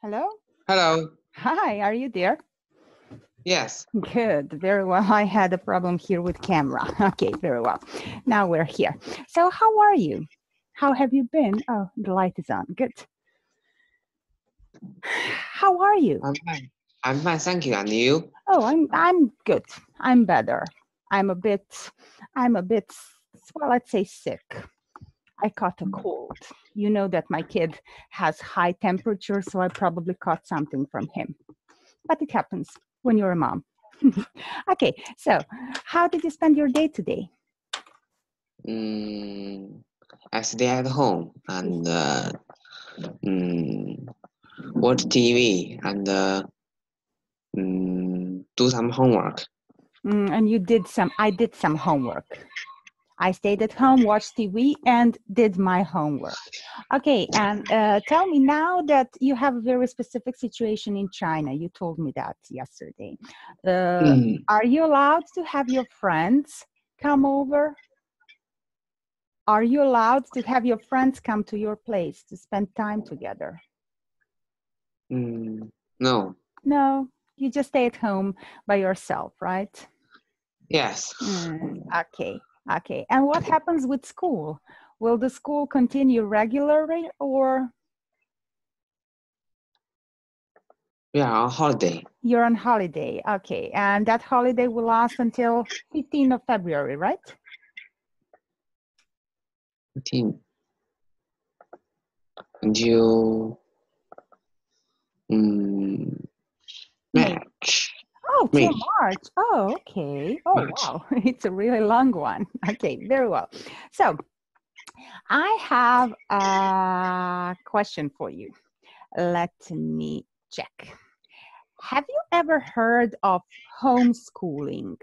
Hello? Hello. Hi, are you there? Yes. Good, very well. I had a problem here with camera. Okay, very well. Now we're here. So how are you? How have you been? Oh, the light is on. Good. How are you? I'm fine. I'm fine, thank you. And you? Oh, I'm good. I'm better. I'm a bit well, let's say sick. I caught a cold. You know that my kid has high temperature, so I probably caught something from him. But it happens when you're a mom. Okay, so how did you spend your day today? I stay at home and watch TV and do some homework. And I did some homework. I stayed at home, watched TV, and did my homework. Okay, and tell me now that you have a very specific situation in China. You told me that yesterday. Are you allowed to have your friends come over? Are you allowed to have your friends come to your place to spend time together? No. No, you just stay at home by yourself, right? Yes. Okay. Okay. And what happens with school? Will the school continue regularly or? We are on holiday. You're on holiday. Okay. And that holiday will last until 15th of February, right? 15 until March. Oh, till May. March. Oh, okay. Oh, March. wow. It's a really long one. Okay, very well. So I have a question for you. Let me check. Have you ever heard of homeschooling?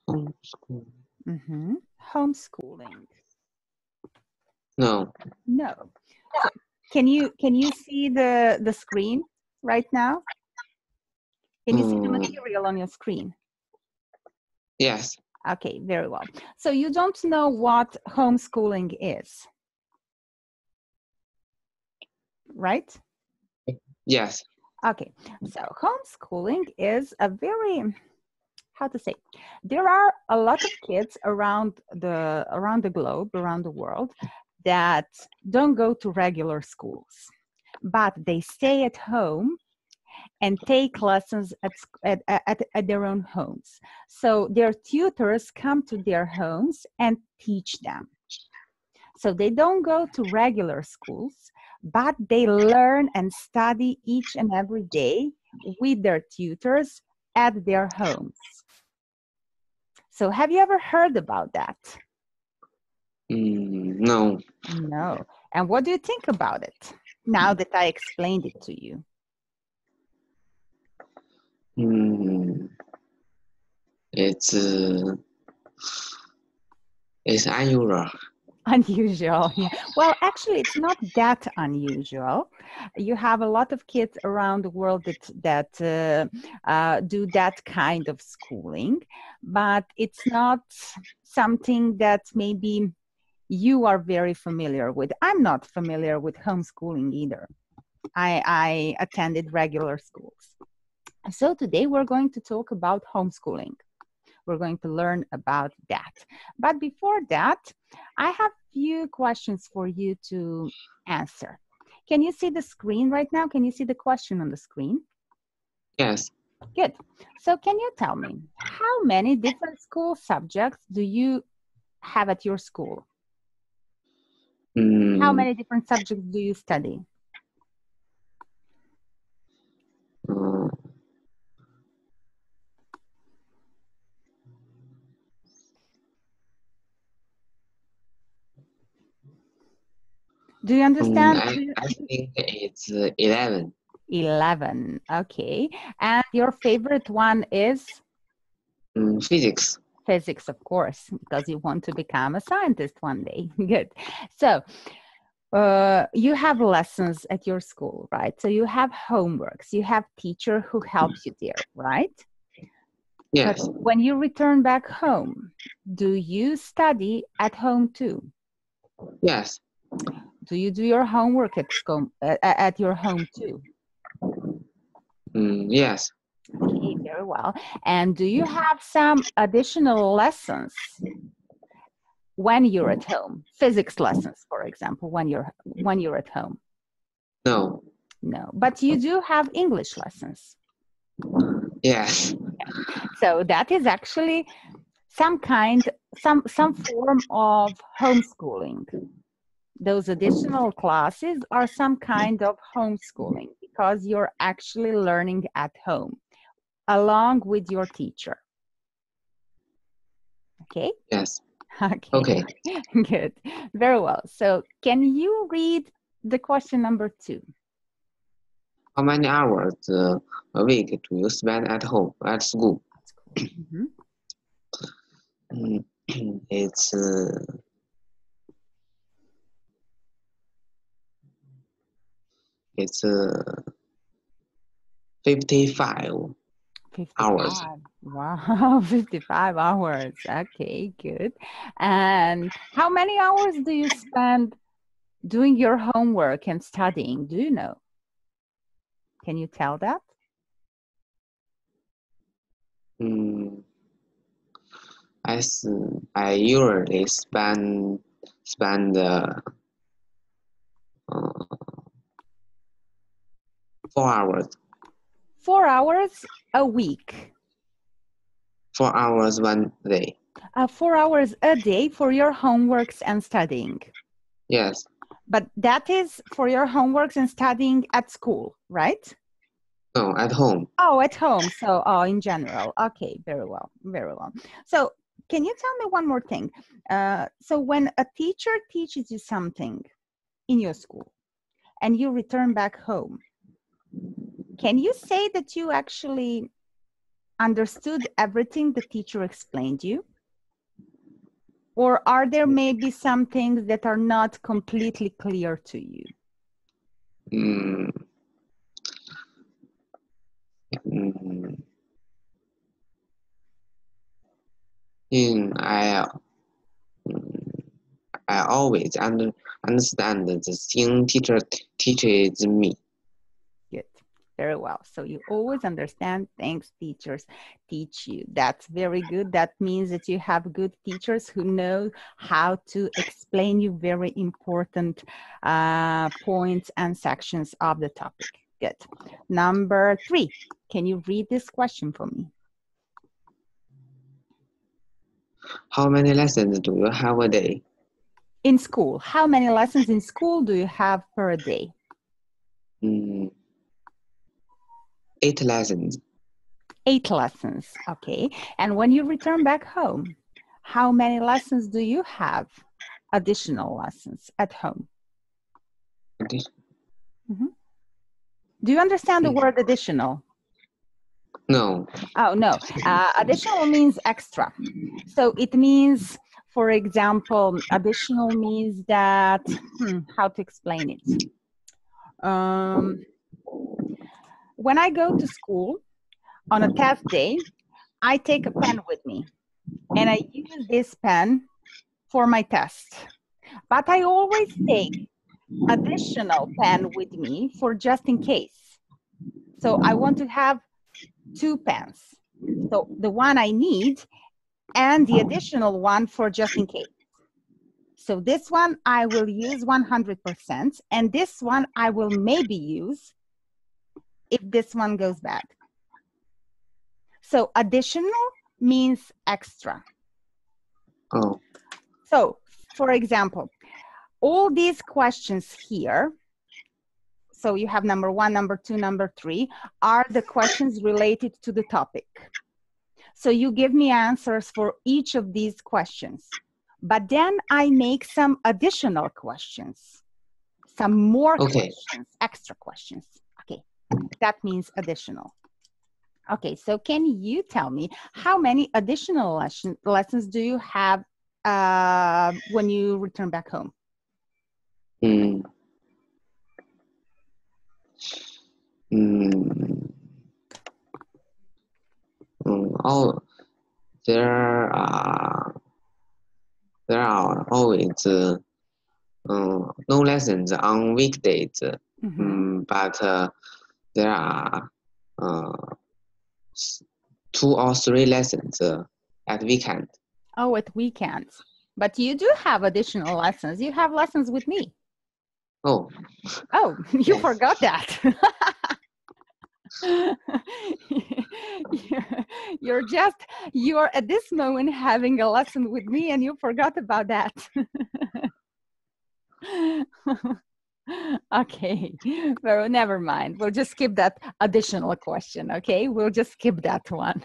Homeschooling. Homeschooling. No. No. So can you see the screen right now? Can you see the material on your screen? Yes. Okay, very well. So you don't know what homeschooling is, right? Yes. Okay, so homeschooling is a very, how to say, there are a lot of kids around the globe, around the world, that don't go to regular schools, but they stay at home and take lessons at their own homes. So their tutors come to their homes and teach them. So they don't go to regular schools, but they learn and study each and every day with their tutors at their homes. So have you ever heard about that? No. No. And what do you think about it now that I explained it to you? It's unusual. Unusual, yeah. Well, actually, it's not that unusual. You have a lot of kids around the world that do that kind of schooling, but it's not something that maybe you are very familiar with. I'm not familiar with homeschooling either. I attended regular schools. So today we're going to talk about homeschooling. We're going to learn about that. But before that, I have a few questions for you to answer. Can you see the screen right now? Can you see the question on the screen? Yes. Good. So can you tell me, how many different school subjects do you have at your school? How many different subjects do you study? Do you understand? I think it's 11. 11. Okay. And your favorite one is? Physics. Physics, of course, because you want to become a scientist one day. Good. So you have lessons at your school, right? So you have homeworks, you have teacher who helps you there, right? Yes. But when you return back home, do you study at home too? Yes. Do you do your homework at school, at your home too? Yes. Okay, very well. And do you have some additional lessons when you're at home? Physics lessons, for example, when you're at home? No. No, but you do have English lessons. Yes. So that is actually some form of homeschooling. Those additional classes are some kind of homeschooling because you're actually learning at home along with your teacher. Okay? Yes. Okay. Okay. Good. Very well. So can you read the question number 2? How many hours a week do you spend at home, at school? Mm-hmm. It's 55 hours. 55. Wow, 55 hours. Okay, good. And how many hours do you spend doing your homework and studying? Do you know? Can you tell that? I usually spend 4 hours. 4 hours a week. 4 hours one day. 4 hours a day for your homeworks and studying. Yes. But that is for your homeworks and studying at school, right? No, at home. Oh, at home. So, in general. Okay, very well, very well. So, can you tell me one more thing? So, when a teacher teaches you something in your school and you return back home, can you say that you actually understood everything the teacher explained you? Or are there maybe some things that are not completely clear to you? I always understand the thing teacher teaches me. Good. Very well. So you always understand things teachers teach you. That's very good. That means that you have good teachers who know how to explain you very important points and sections of the topic. Good. Number 3. Can you read this question for me? How many lessons do you have a day? In school, how many lessons in school do you have per day? 8 lessons. 8 lessons, okay. And when you return back home, how many lessons do you have? Additional lessons at home? Do you understand the word additional? No. Oh, no. Additional means extra. So it means, for example, additional means that, how to explain it? When I go to school on a test day, I take a pen with me and I use this pen for my test. But I always take additional pen with me for just in case. So I want to have 2 pens. So the one I need and the additional one for just in case. So this one I will use 100%, and this one I will maybe use if this one goes bad. So additional means extra. Oh. So, for example, all these questions here, so you have number 1, number 2, number 3, are the questions related to the topic. So you give me answers for each of these questions. But then I make some additional questions, some more questions, extra questions. Okay, that means additional. Okay, so can you tell me how many additional lessons do you have when you return back home? There are always no lessons on weekdays, Mhm. but there are uh, 2 or 3 lessons at weekend. Oh, at weekends. But you do have additional lessons. You have lessons with me. Oh, Oh, you yes. forgot that. You're at this moment having a lesson with me and you forgot about that. Okay, well, never mind. We'll just skip that additional question, okay? We'll just skip that one.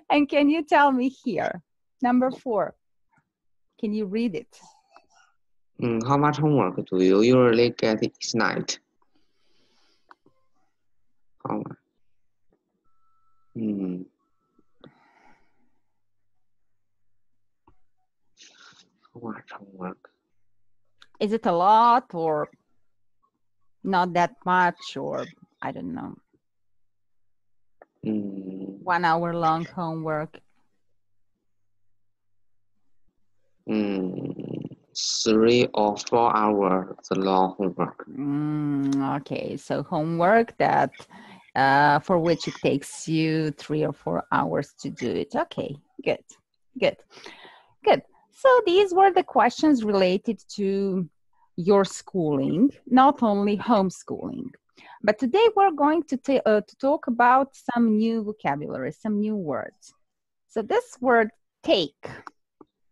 And can you tell me here, number 4, can you read it? How much homework do you usually get each night? How much? How much homework? Is it a lot or not that much, or I don't know, 1 hour long homework? 3 or 4 hours long homework. Okay, so homework that for which it takes you 3 or 4 hours to do it. Okay, good, good, good. So these were the questions related to your schooling, not only homeschooling. But today we're going to talk about some new vocabulary, some new words. So this word take,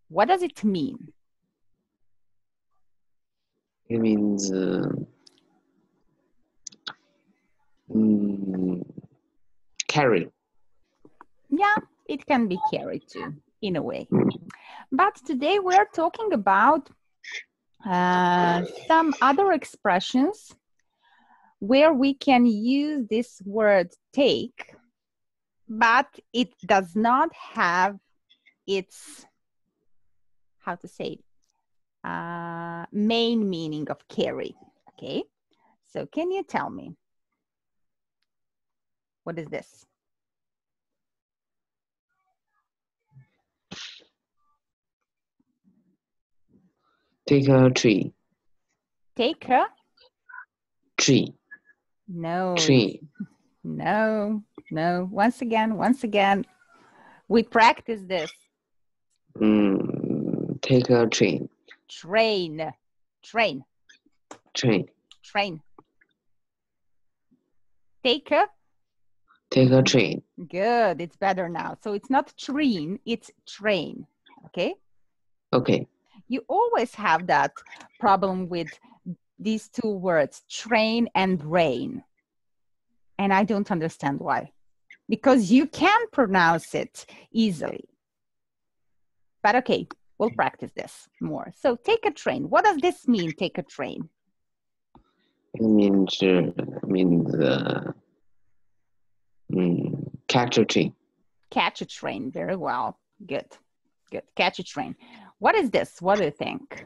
what does it mean? It means carry. Yeah, it can be carried too, in a way. But today we're talking about some other expressions where we can use this word take, but it does not have its, how to say, main meaning of carry. Okay, so can you tell me, what is this? Take a tree. Take a Tree. no, Tree. no, no. Once again, we practice this. Take a train. Train, train, Train. train. Take a. Take a train. Good, it's better now. So it's not train, it's train, okay? Okay. You always have that problem with these 2 words, train and rain. And I don't understand why. Because you can pronounce it easily. But okay, we'll practice this more. So take a train. What does this mean, take a train? It means catch a train. Catch a train, very well. Good, good, catch a train. What is this? What do you think?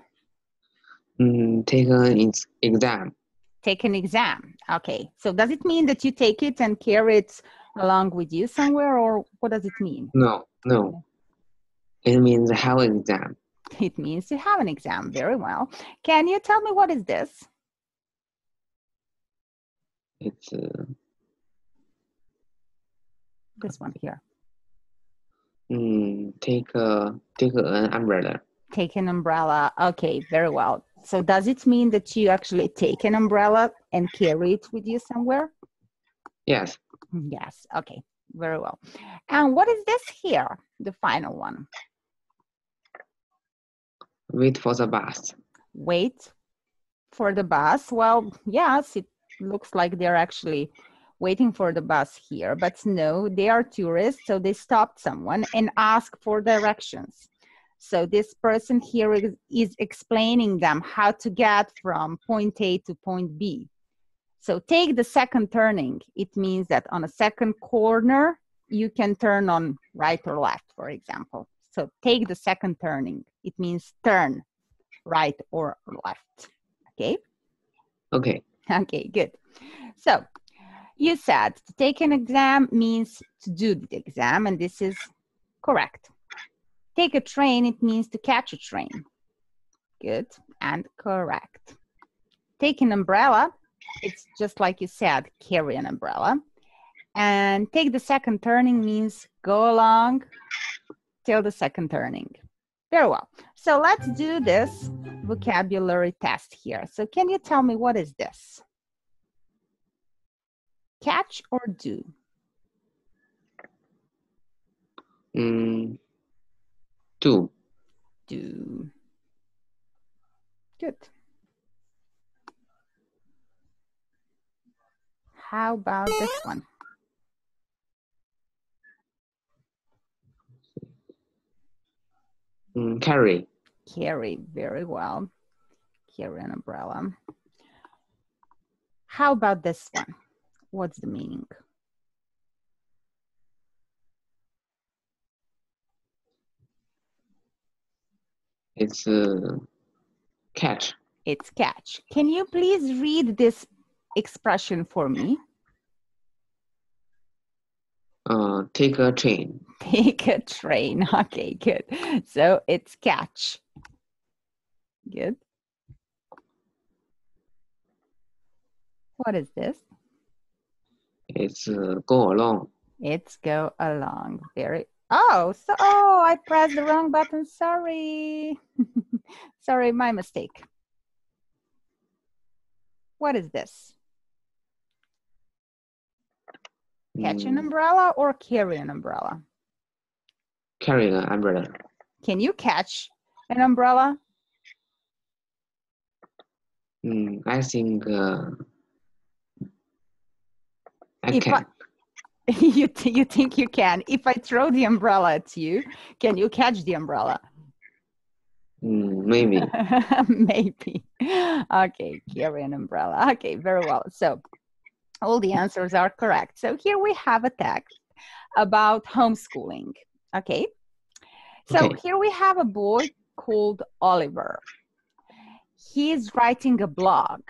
Take an exam. Take an exam. Okay, so does it mean that you take it and carry it along with you somewhere, or what does it mean? No. It means have an exam. It means to have an exam, very well. Can you tell me what is this? It's This one here. take an umbrella. Take an umbrella. Okay, very well. So does it mean that you actually take an umbrella and carry it with you somewhere? Yes. Yes, okay, very well. And what is this here, the final one? Wait for the bus. Wait for the bus. Well, yes, it looks like they're actually waiting for the bus here, but no, they are tourists, so they stopped someone and asked for directions. So this person here is explaining them how to get from point A to point B. So take the second turning. It means that on a second corner, you can turn on right or left, for example. So take the second turning. It means turn right or left. Okay? Okay. Okay, good. So you said to take an exam means to do the exam, and this is correct. Take a train, it means to catch a train. Good. and correct. Take an umbrella. It's just like you said, carry an umbrella. And take the second turning means go along till the second turning. Very well. So let's do this vocabulary test here. So can you tell me what is this? Catch or do? Do. Do. Good. How about this one? Carry. Carry, very well. Carry an umbrella. How about this one? What's the meaning? It's catch. It's catch. Can you please read this expression for me? Take a train. Take a train. Okay, good. So it's catch. Good. What is this? It's go along. It's go along. Very. Oh, I pressed the wrong button. Sorry. Sorry, my mistake. What is this? Catch an umbrella or carry an umbrella? Carry an umbrella. Can you catch an umbrella? I think I can. You think you can? If I throw the umbrella at you, can you catch the umbrella? Maybe. Maybe. Okay, carry an umbrella. Okay, very well. So all the answers are correct. So here we have a text about homeschooling. Okay. So here we have a boy called Oliver. He is writing a blog.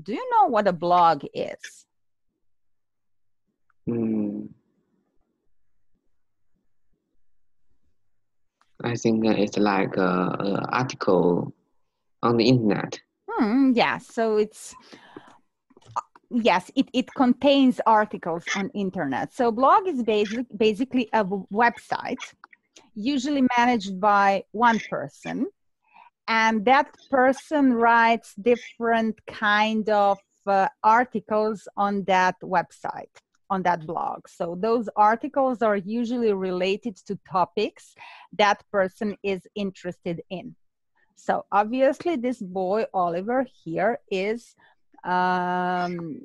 Do you know what a blog is? I think it's like an article on the internet. Yeah, so it's, yes, it contains articles on internet. So blog is basically a website, usually managed by one person. And that person writes different kind of articles on that website, on that blog. So those articles are usually related to topics that person is interested in. So obviously this boy, Oliver, here is the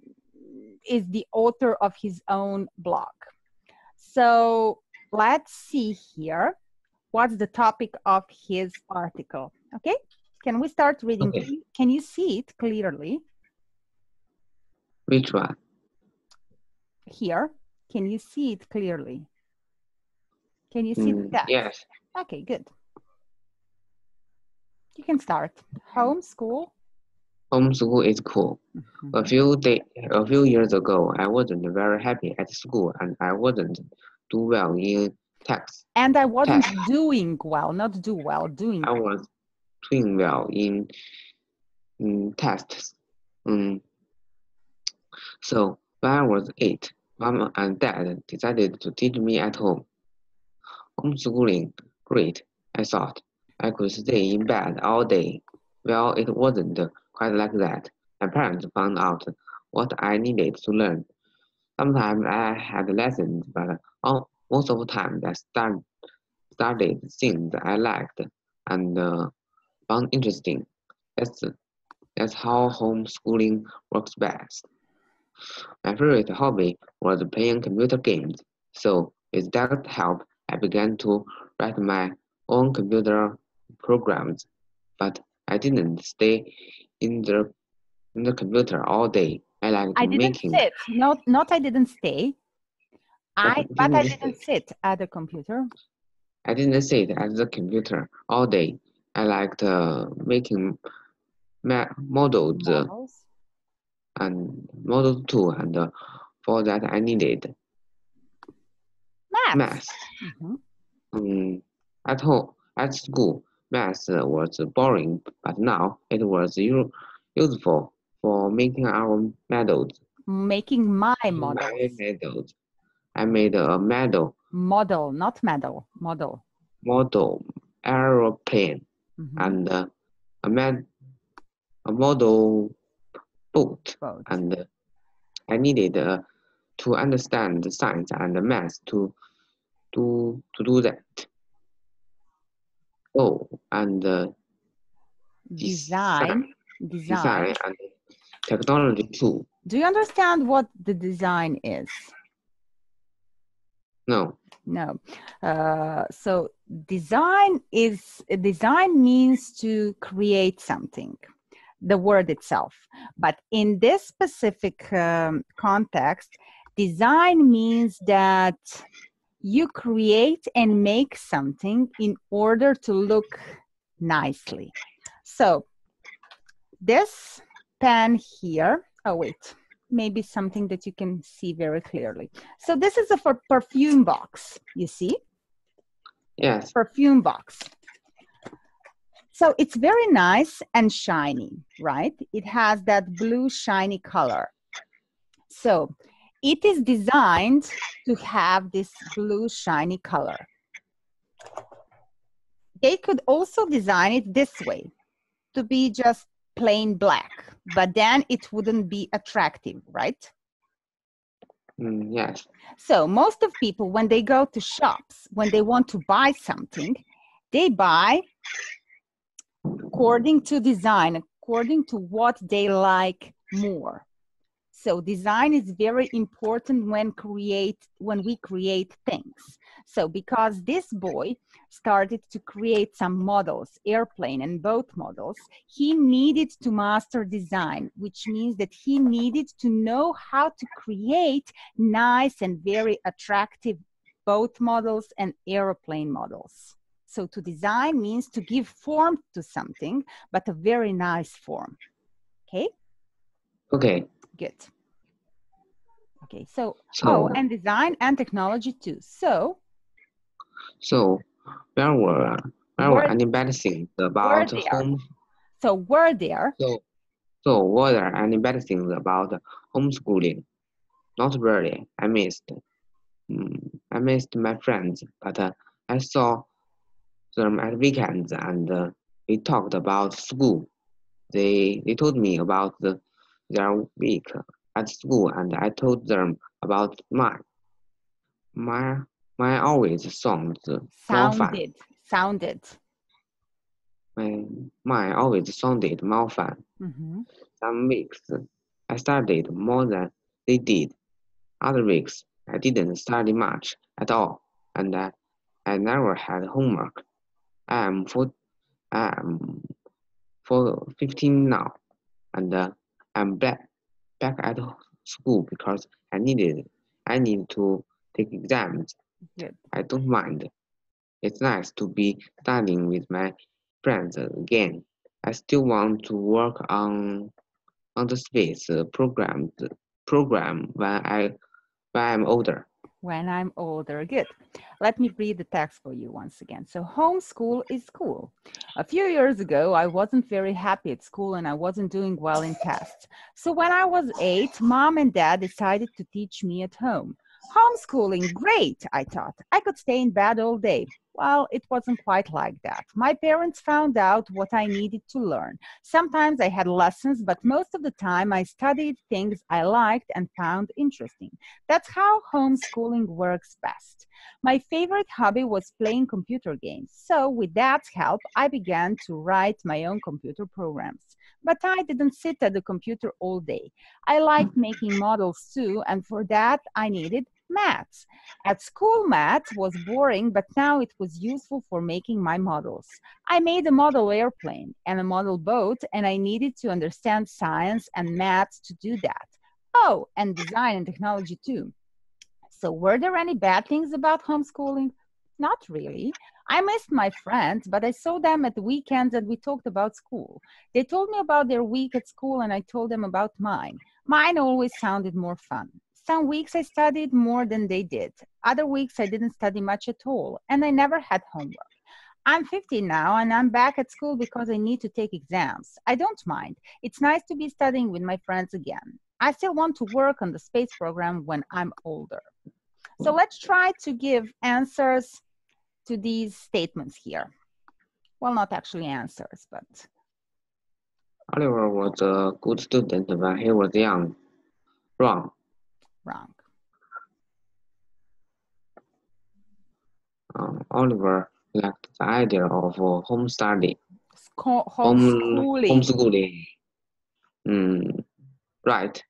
author of his own blog. So let's see here. What's the topic of his article? Okay, can we start reading? Okay. Can you see it clearly? Which one? Here, can you see it clearly? Can you see the text? Yes. Okay, good. You can start. Homeschool. Homeschool is cool. A few years ago, I wasn't very happy at school, and I wasn't do well in tests. And I wasn't doing well, not do well, doing. I was doing well in tests. So when I was 8, Mom and Dad decided to teach me at home. Homeschooling, great, I thought. I could stay in bed all day. Well, it wasn't quite like that. My parents found out what I needed to learn. Sometimes I had lessons, but most of the time I studied things I liked and found interesting. That's how homeschooling works best. My favorite hobby was playing computer games, so with that help, I began to write my own computer programs. But I didn't stay in the computer all day. I didn't sit. Not I didn't stay. But I didn't sit at the computer. I didn't sit at the computer all day. I liked making models and models too, and for that I needed math. At home, at school, math was boring, but now it was useful for making our medals. Making my My models. medals. I made a Model, not medal, model. model aeroplane and a model boat, Boat. and I needed to understand the science and the math to do that. Oh, and Design. and technology too. Do you understand what the design is? No. No. So design means to create something, the word itself. But in this specific context, design means that you create and make something in order to look nicely. So this pen here, oh wait, maybe something that you can see very clearly. So this is a perfume box, you see? Yes. Perfume box. So it's very nice and shiny, right? It has that blue shiny color. So it is designed to have this blue shiny color. They could also design it this way, to be just plain black, but then it wouldn't be attractive, right? Yes. So most of people, when they go to shops, when they want to buy something, they buy according to design, according to what they like more. So design is very important when we create things. So because this boy started to create some models, airplane and boat models, he needed to master design, which means that he needed to know how to create nice and very attractive boat models and airplane models. So to design means to give form to something, but a very nice form. Okay? Okay. Good. Okay, so oh, and design and technology too. So there were any bad things about home? So were there? So were there any bad things about homeschooling? Not really. I missed my friends, but I saw them at weekends, and we talked about school. They told me about their week at school, and I told them about mine. My always sounded. Mine always sounded more fun. Some weeks I studied more than they did. Other weeks I didn't study much at all, and I never had homework. I am 15 now, and I'm back at school because I need to take exams. Good. I don't mind. It's nice to be studying with my friends again. I still want to work on the space program when I'm older. When I'm older. Good. Let me read the text for you once again. So homeschool is cool. A few years ago, I wasn't very happy at school and I wasn't doing well in tests. So when I was 8, mom and dad decided to teach me at home. Homeschooling, great, I thought. I could stay in bed all day. Well, it wasn't quite like that. My parents found out what I needed to learn. Sometimes I had lessons, but most of the time I studied things I liked and found interesting. That's how homeschooling works best. My favorite hobby was playing computer games. So with that help, I began to write my own computer programs. But I didn't sit at the computer all day. I liked making models too, and for that I needed maths. At school, maths was boring, but now it was useful for making my models. I made a model airplane and a model boat, and I needed to understand science and maths to do that. Oh, and design and technology too. So were there any bad things about homeschooling? Not really. I missed my friends, but I saw them at the weekends and we talked about school. They told me about their week at school and I told them about mine. Mine always sounded more fun. Some weeks I studied more than they did. Other weeks I didn't study much at all and I never had homework. I'm 15 now and I'm back at school because I need to take exams. I don't mind. It's nice to be studying with my friends again. I still want to work on the space program when I'm older. So let's try to give answers to these statements here. Well, not actually answers, but Oliver was a good student when he was young. Wrong. wrong. Oliver liked the idea of home study. Homeschooling. Homeschooling. Right.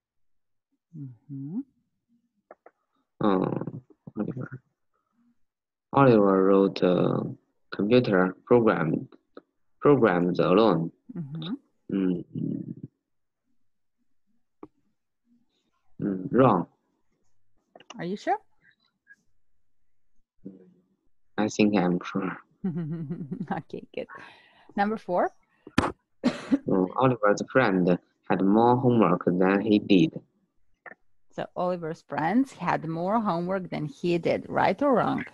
Oliver wrote computer programs alone. Wrong. Are you sure? I think I'm sure. Okay, good. Number 4. Oliver's friend had more homework than he did. So Oliver's friends had more homework than he did, right or wrong?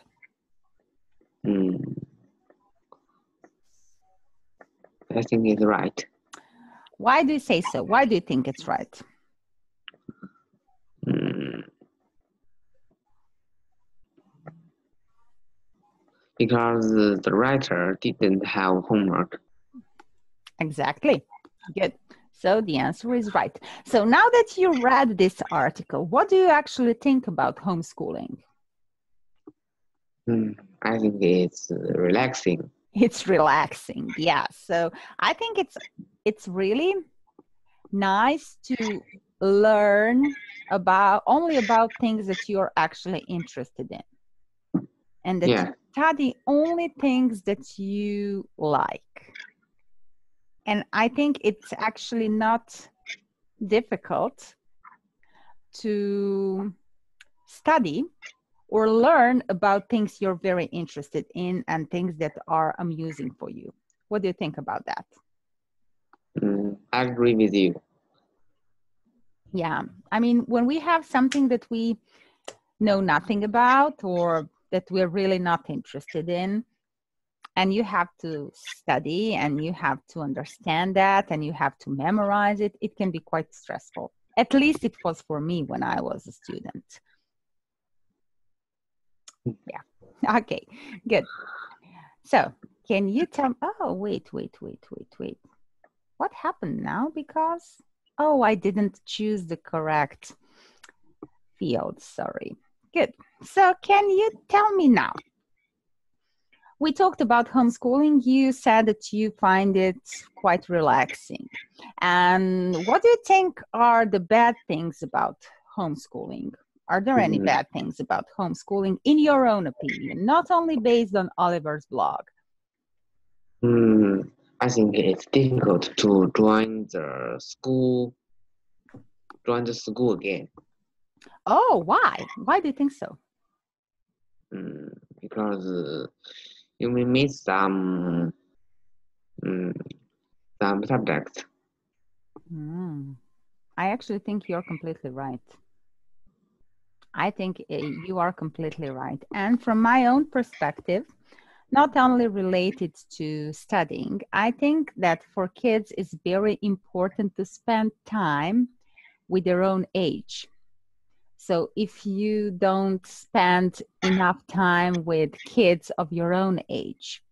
I think it's right. Why do you say so? Why do you think it's right? Because the writer didn't have homework. Exactly. Good. So the answer is right. So now that you read this article, what do you actually think about homeschooling? I think it's relaxing. It's relaxing, yeah. So I think it's really nice to learn only about things that you're actually interested in, and that you study only things that you like. And I think it's actually not difficult to study or learn about things you're very interested in and things that are amusing for you. What do you think about that? I agree with you. Yeah, I mean, when we have something that we know nothing about or that we're really not interested in, and you have to study and you have to understand that and you have to memorize it, it can be quite stressful. At least it was for me when I was a student. Yeah. Okay, good. So can you tell, oh, wait. What happened now? Because, oh, I didn't choose the correct field, sorry. Good. So can you tell me now? We talked about homeschooling. You said that you find it quite relaxing. And what do you think are the bad things about homeschooling? Are there any bad things about homeschooling in your own opinion, not only based on Oliver's blog? I think it's difficult to join the school again. Oh, why? Why do you think so? Because you may miss some subjects. I actually think you're completely right. I think you are completely right. And from my own perspective, not only related to studying, I think that for kids it's very important to spend time with their own age. So if you don't spend enough time with kids of your own age,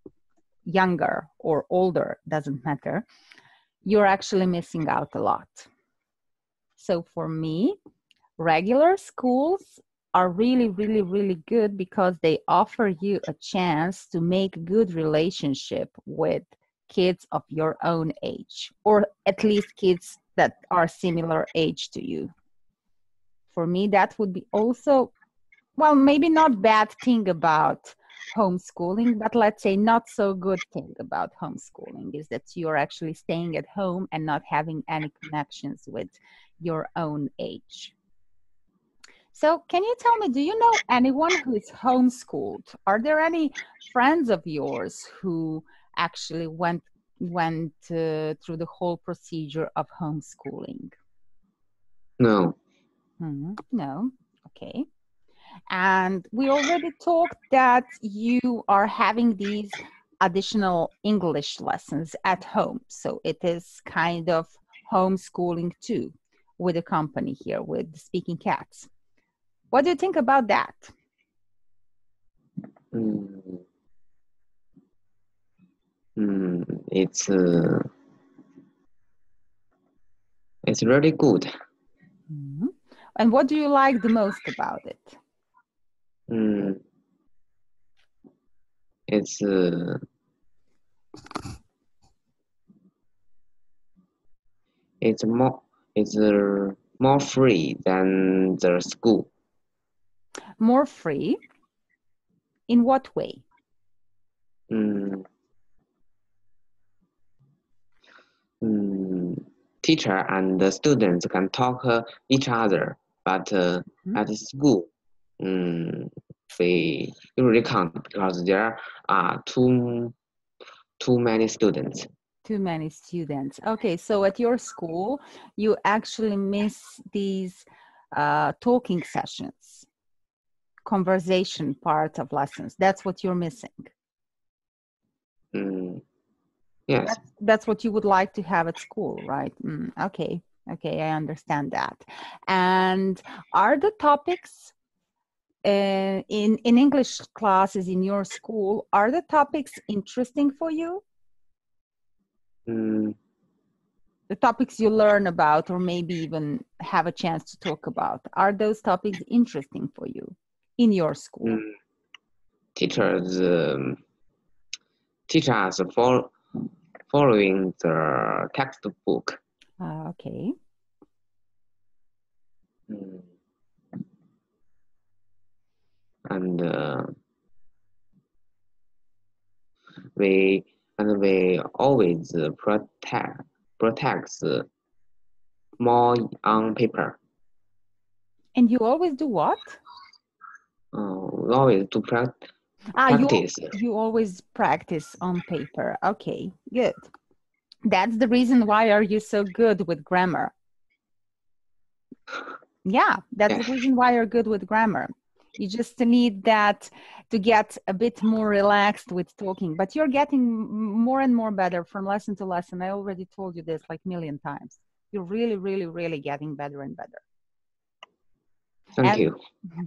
younger or older, doesn't matter, you're actually missing out a lot. So for me, regular schools are really, really, really good because they offer you a chance to make good relationship with kids of your own age, or at least kids that are similar age to you. For me, that would be also, well, maybe not bad thing about homeschooling, but let's say not so good thing about homeschooling is that you're actually staying at home and not having any connections with your own age. So can you tell me, do you know anyone who is homeschooled? Are there any friends of yours who actually went through the whole procedure of homeschooling? No. No. Okay. And we already talked that you are having these additional English lessons at home. So it is kind of homeschooling too, with a company here with Speaking Cats. What do you think about that? It's really good. Mm-hmm. And what do you like the most about it? It's more free than the school. More free? In what way? Teacher and the students can talk each other, but at school, they usually can't because there are too many students. Too many students. Okay, so at your school, you actually miss these talking sessions, conversation part of lessons. That's what you're missing. Yes. That's what you would like to have at school, right? Okay, I understand that. And are the topics in English classes in your school, are the topics interesting for you? The topics you learn about, or maybe even have a chance to talk about, are those topics interesting for you in your school? Teachers teach us following the textbook. Okay. And we always protect more on paper. And you always do what? We always do practice. You always practice on paper. Okay, good. That's the reason why are you so good with grammar. Yeah, that's the reason why you're good with grammar. You just need that to get a bit more relaxed with talking, but you're getting more and more better from lesson to lesson. I already told you this like a million times. You're really, really, really getting better and better. Thank you.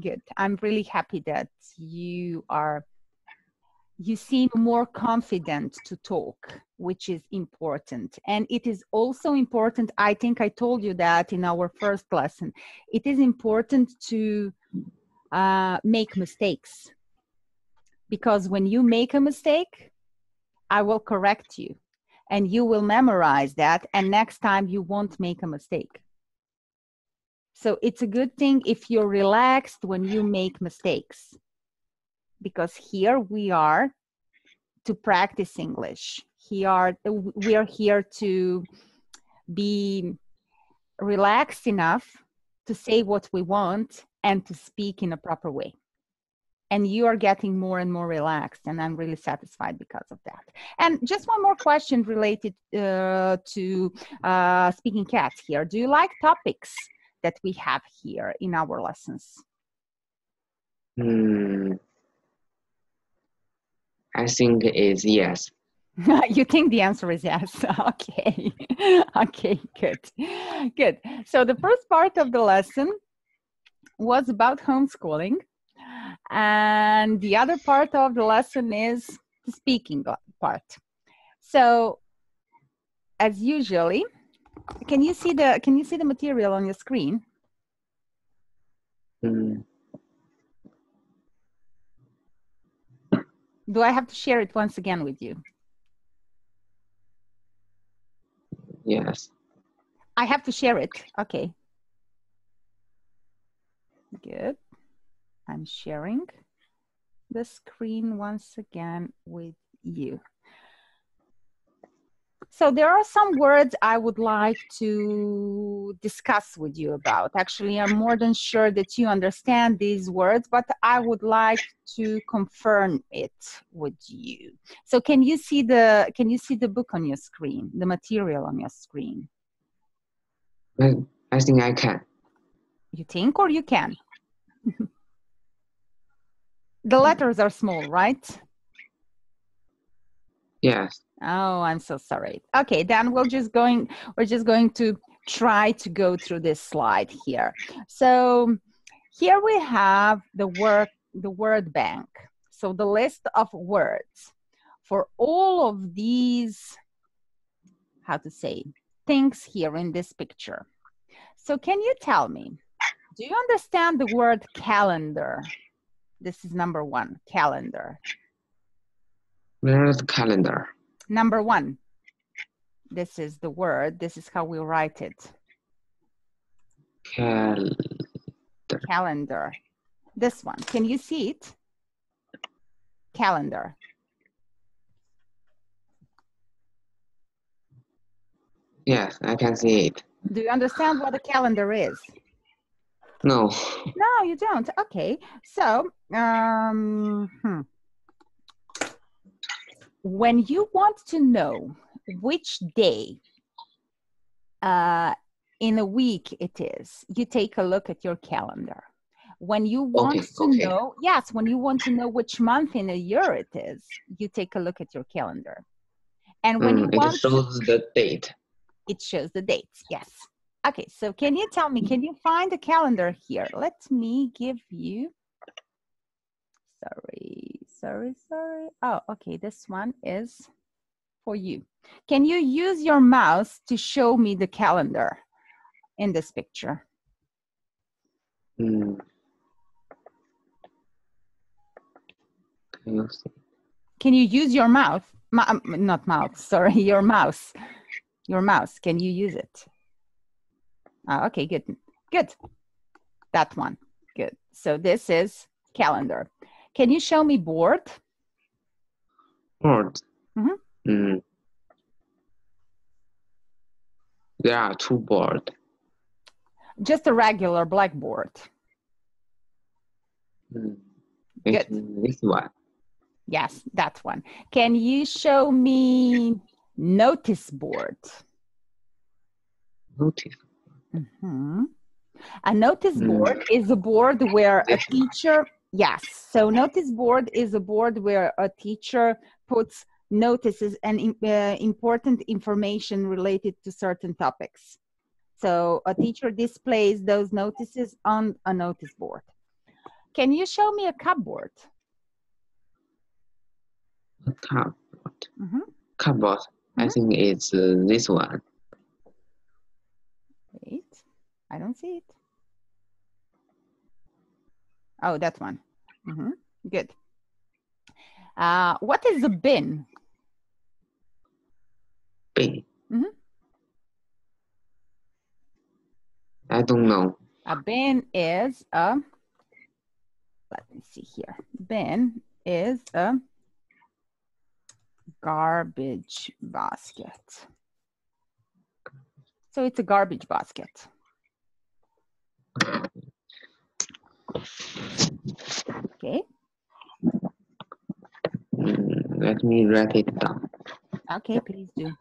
Good. I'm really happy that you seem more confident to talk, which is important. And it is also important, I think I told you that in our first lesson, it is important to make mistakes. Because when you make a mistake, I will correct you and you will memorize that, and next time you won't make a mistake. So it's a good thing if you're relaxed when you make mistakes, because here we are to practice English. We are here to be relaxed enough to say what we want and to speak in a proper way. And you are getting more and more relaxed, and I'm really satisfied because of that. And just one more question related to Speaking Cats here. Do you like topics that we have here in our lessons? I think it's yes. You think the answer is yes? Okay. Okay, good. So the first part of the lesson was about homeschooling. And the other part of the lesson is the speaking part. So as usually, can you see the material on your screen? Do I have to share it once again with you? Yes. I have to share it. Okay. Good. I'm sharing the screen once again with you. So there are some words I would like to discuss with you about. Actually, I'm more than sure that you understand these words, but I would like to confirm it with you. So can you see the book on your screen, the material on your screen? I think I can. You think or you can? The letters are small, right? Yes. Oh, I'm so sorry. Okay, then we're just going to try to go through this slide here. So here we have the word bank. So the list of words for all of these, how to say, things here in this picture. So can you tell me, do you understand the word calendar? This is number 1, calendar. Where's the calendar? Number 1. This is the word. This is how we write it. Calendar. This one. Can you see it? Calendar. Yes, I can see it. Do you understand what a calendar is? No. No, you don't. Okay. So, when you want to know which day in a week it is, you take a look at your calendar. When you want to know, yes, when you want to know which month in a year it is, you take a look at your calendar. And when you want, it shows the date. It shows the dates, yes. Okay, so can you tell me, can you find the calendar here? Let me give you, sorry. Oh, okay, this one is for you. Can you use your mouse to show me the calendar in this picture? Can you see? Can you use your mouth? Not mouth, sorry, your mouse. Your mouse, can you use it? Okay, good. That one, good. So this is calendar. Can you show me board? Board. There are 2 boards. Just a regular blackboard. Good. This one. Yes, that one. Can you show me notice board? Notice. A notice board is a board where a teacher, yes. So notice board is a board where a teacher puts notices and important information related to certain topics. So a teacher displays those notices on a notice board. Can you show me a cupboard? A cupboard. Cupboard. I think it's this one. Wait, I don't see it. Oh, that one. Good. What is a bin? Bin. I don't know. A bin is a, let me see here. Bin is a garbage basket. So it's a garbage basket. Okay. Let me write it down. Okay, please do.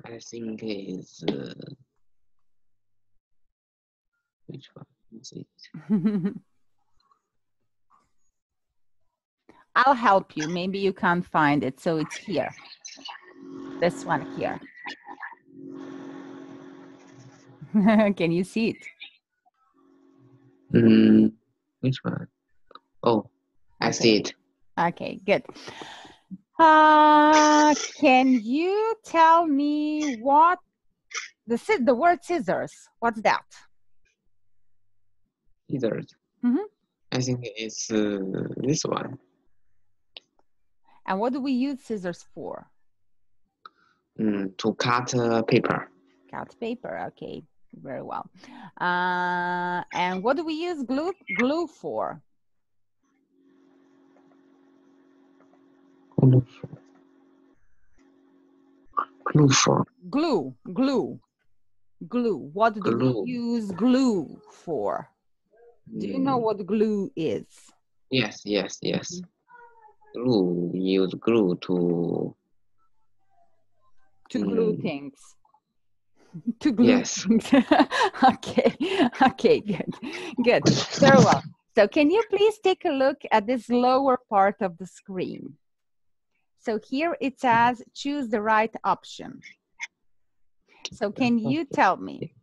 I think it's which one is it? I'll help you. Maybe you can't find it. So it's here. This one here. Can you see it? Which one? Oh, I see it. Okay, good. Can you tell me what the word scissors? What's that? Scissors. I think it's this one. And what do we use scissors for? To cut paper. Cut paper. Okay, very well. And what do we use glue for? Glue for. Glue. What do we use glue for? Do you know what glue is? Yes. Glue, use glue to To glue things. To glue Yes. things. Okay. Okay, good. Good. Very well. So can you please take a look at this lower part of the screen? So here it says choose the right option. So can you tell me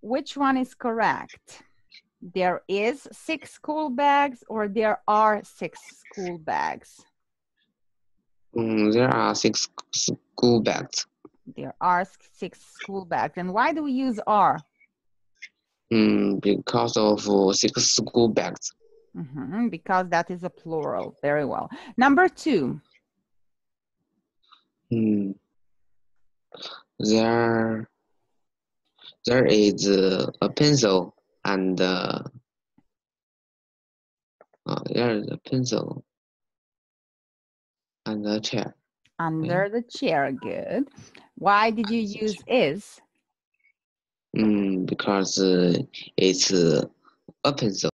which one is correct? There is 6 school bags or there are 6 school bags? There are 6 school bags. There are 6 school bags. And why do we use are? Because of 6 school bags. Because that is a plural. Very well. Number 2. There is a pencil and there is a pencil and a chair. Under the chair. Good. Why did you use is? Because it's a pencil.